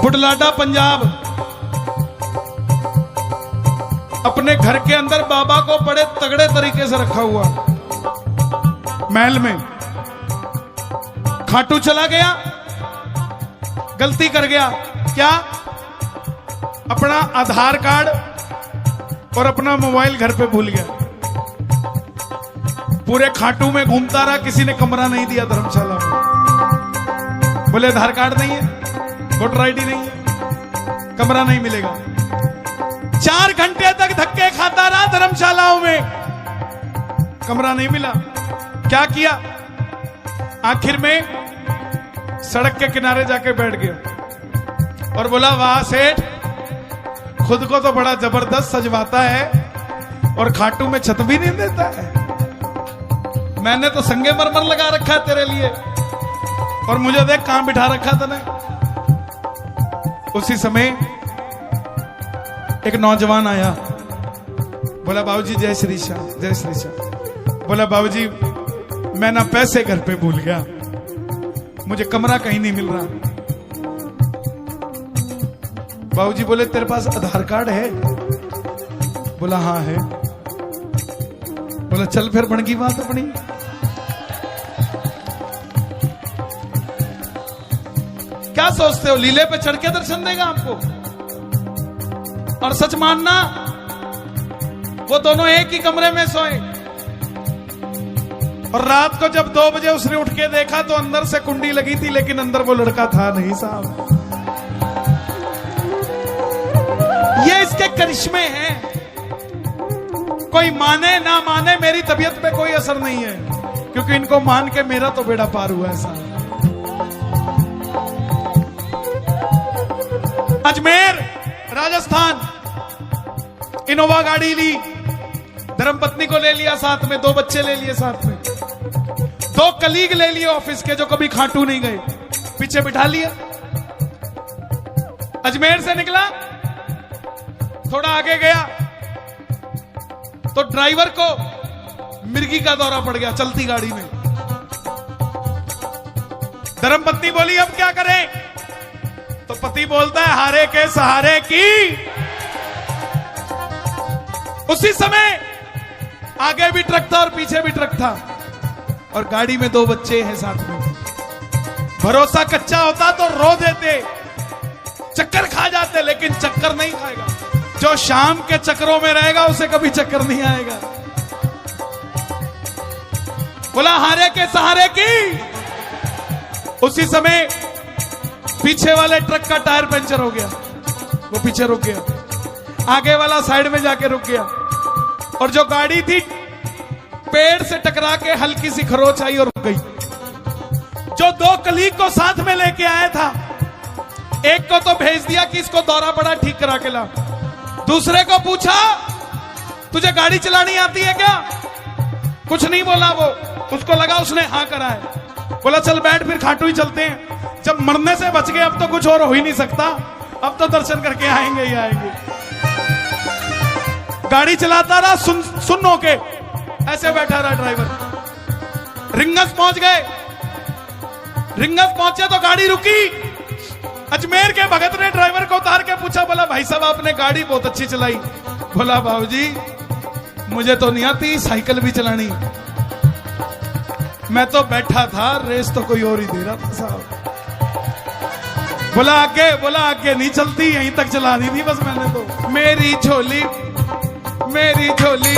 बुढलाडा पंजाब। अपने घर के अंदर बाबा को बड़े तगड़े तरीके से रखा हुआ, महल में। खाटू चला गया, गलती कर गया। क्या? अपना आधार कार्ड और अपना मोबाइल घर पे भूल गया। पूरे खाटू में घूमता रहा, किसी ने कमरा नहीं दिया धर्मशाला में। बोले आधार कार्ड नहीं है, वोटर आईडी नहीं है, कमरा नहीं मिलेगा। 4 घंटे तक धक्के खाता रहा धर्मशालाओं में, कमरा नहीं मिला। क्या किया? आखिर में सड़क के किनारे जाके बैठ गया और बोला, वाह सेठ, खुद को तो बड़ा जबरदस्त सजवाता है और खाटू में छत भी नहीं देता है। मैंने तो संगे मरमर लगा रखा है तेरे लिए, और मुझे देख कहां बिठा रखा तूने। उसी समय एक नौजवान आया, बोला, बाबूजी जय श्री श्याम, जय श्री श्याम। बोला, बाबूजी मैं ना पैसे घर पे भूल गया, मुझे कमरा कहीं नहीं मिल रहा। बाबूजी बोले, तेरे पास आधार कार्ड है? बोला, हाँ है। बोला, चल फिर बन गई बात अपनी। क्या सोचते हो लीले पे चढ़ के दर्शन देगा आपको? और सच मानना, वो दोनों एक ही कमरे में सोए, और रात को जब 2 बजे उसने उठ के देखा तो अंदर से कुंडी लगी थी, लेकिन अंदर वो लड़का था नहीं साहब। ये इसके करिश्मे हैं। कोई माने ना माने, मेरी तबीयत पे कोई असर नहीं है, क्योंकि इनको मान के मेरा तो बेड़ा पार हुआ है साहब। अजमेर राजस्थान, इनोवा गाड़ी ली, धर्मपत्नी को ले लिया साथ में, 2 बच्चे ले लिए साथ में, 2 कलीग ले लिए ऑफिस के जो कभी खाटू नहीं गए, पीछे बिठा लिया। अजमेर से निकला, थोड़ा आगे गया तो ड्राइवर को मिर्गी का दौरा पड़ गया चलती गाड़ी में। धर्मपत्नी बोली, अब क्या करें? तो पति बोलता है, हारे के सहारे की। उसी समय आगे भी ट्रक था और पीछे भी ट्रक था, और गाड़ी में 2 बच्चे हैं साथ में। भरोसा कच्चा होता तो रो देते, चक्कर खा जाते, लेकिन चक्कर नहीं खाएगा। जो शाम के चक्करों में रहेगा उसे कभी चक्कर नहीं आएगा। बोला, हारे के सहारे की। उसी समय पीछे वाले ट्रक का टायर पंचर हो गया, वो पीछे रुक गया, आगे वाला साइड में जाके रुक गया, और जो गाड़ी थी पेड़ से टकरा के हल्की सी खरोच आई और रुक गई। जो 2 कलीग को साथ में लेके आया था, एक को तो भेज दिया कि इसको दौरा पड़ा, ठीक करा के ला। दूसरे को पूछा, तुझे गाड़ी चलानी आती है क्या? कुछ नहीं बोला वो, उसको लगा उसने हाँ करा है। बोला, चल बैठ, फिर खाटू ही चलते हैं। जब मरने से बच गए, अब तो कुछ और हो ही नहीं सकता, अब तो दर्शन करके आएंगे ही आएंगे। गाड़ी चलाता रहा, सुन होके ऐसे बैठा रहा ड्राइवर। रिंगस पहुंच गए, रिंगस पहुंचे तो गाड़ी रुकी। अजमेर के भगत ने ड्राइवर को उतार के पूछा, बोला, भाई साहब आपने गाड़ी बहुत अच्छी चलाई। बोला, बाबूजी मुझे तो नहीं आती साइकिल भी चलानी, मैं तो बैठा था, रेस तो कोई और ही दे रहा था साहब। बोला, आगे नहीं चलती, यहीं तक चलानी थी बस मैंने तो। मेरी झोली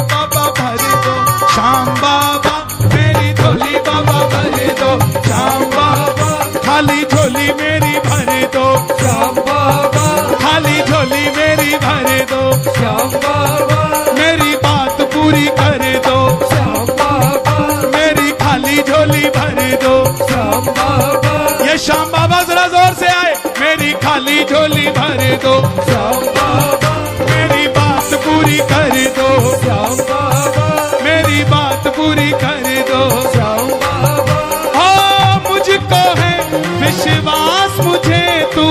बाबा भर दो, श्याम बाबा, मेरी झोली बाबा भर दो, श्याम बाबा, खाली झोली मेरी भर दो, श्याम बाबा, खाली झोली मेरी भर दो, श्याम बाबा, मेरी बात पूरी कर दो, श्याम बाबा, मेरी खाली झोली भर दो, श्याम बाबा। ये श्याम बाबा जरा जोर से आए, मेरी खाली झोली भर दो, श्याम बाबा, मेरी बात पूरी कर दो, श्याम बाबा, मेरी बात पूरी कर दो, श्याम बाबा। हाँ, मुझको है विश्वास, मुझे तू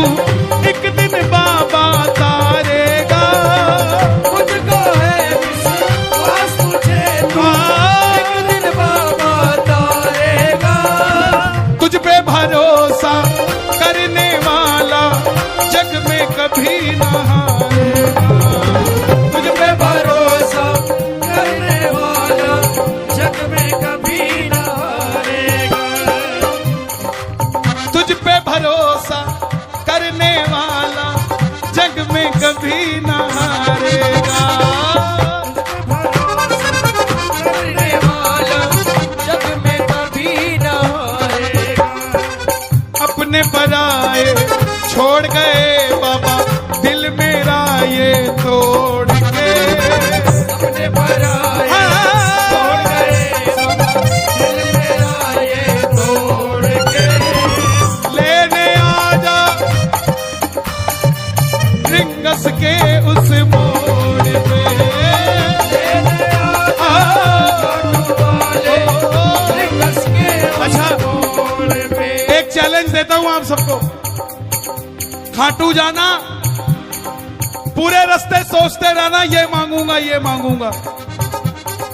एक दिन बाबा तारेगा। मुझको है विश्वास, मुझे तू एक दिन बाबा तारेगा। तुझ पे भरोसा करने वाला जग में कभी न हारेगा। तुझ पे भरोसा करने वाला जग में कभी न हारेगा। तुझ पे भरोसा करने वाला जग में कभी न हारेगा। करने वाला जग में कभी न हारेगा। अपने पराए छोड़ गए बाबा दिल मेरा ये तोड़ के। अपने पराए छोड़ गए दिल मेरा ये तोड़ के। लेने आजा रिंगस के उस मोड़ पे। लेने आजा वाले रिंगस के अच्छा मोड़ पे। एक चैलेंज देता हूं आप सबको, खाटू जाना पूरे रास्ते सोचते रहना ये मांगूंगा ये मांगूंगा,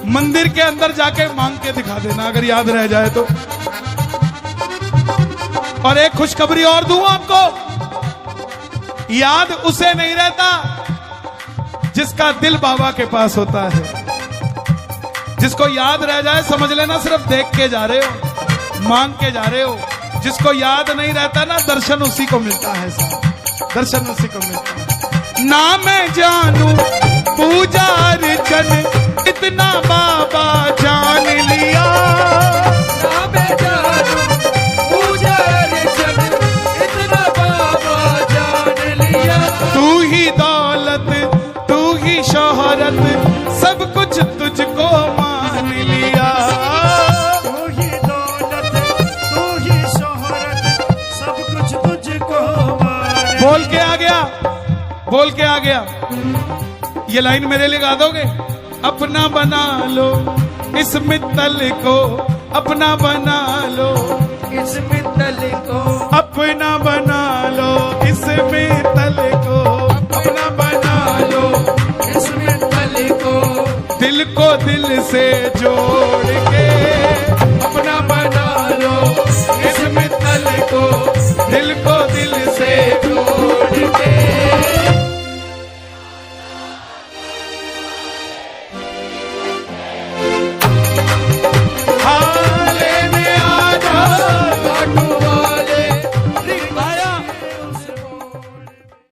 मंदिर के अंदर जाके मांग के दिखा देना अगर याद रह जाए तो। और एक खुशखबरी और दूं आपको, याद उसे नहीं रहता जिसका दिल बाबा के पास होता है। जिसको याद रह जाए समझ लेना सिर्फ देख के जा रहे हो, मांग के जा रहे हो। जिसको याद नहीं रहता ना, दर्शन उसी को मिलता है साहब, दर्शन उसी को मिलता है। ना मैं जानू पूजा अर्चन इतना बाबा जान लिया। ना मैं जानू पूजा अर्चन इतना बाबा जान लिया। तू ही दौलत तू ही शोहरत सब कुछ तुझको मान लिया। तू ही दौलत तू ही शोहरत सब कुछ तुझको मान। बोल के आ गया, बोल के आ गया। ये लाइन मेरे लिए गा दोगे? अपना बना लो इस मित्तल को, अपना बना लो इस मित्तल को, अपना बना लो इस मित्तल को, अपना बना लो इस मित्तल को। दिल को दिल से जोड़ के, अपना बना लो इस मित्तल को, दिल को दिल से जोड़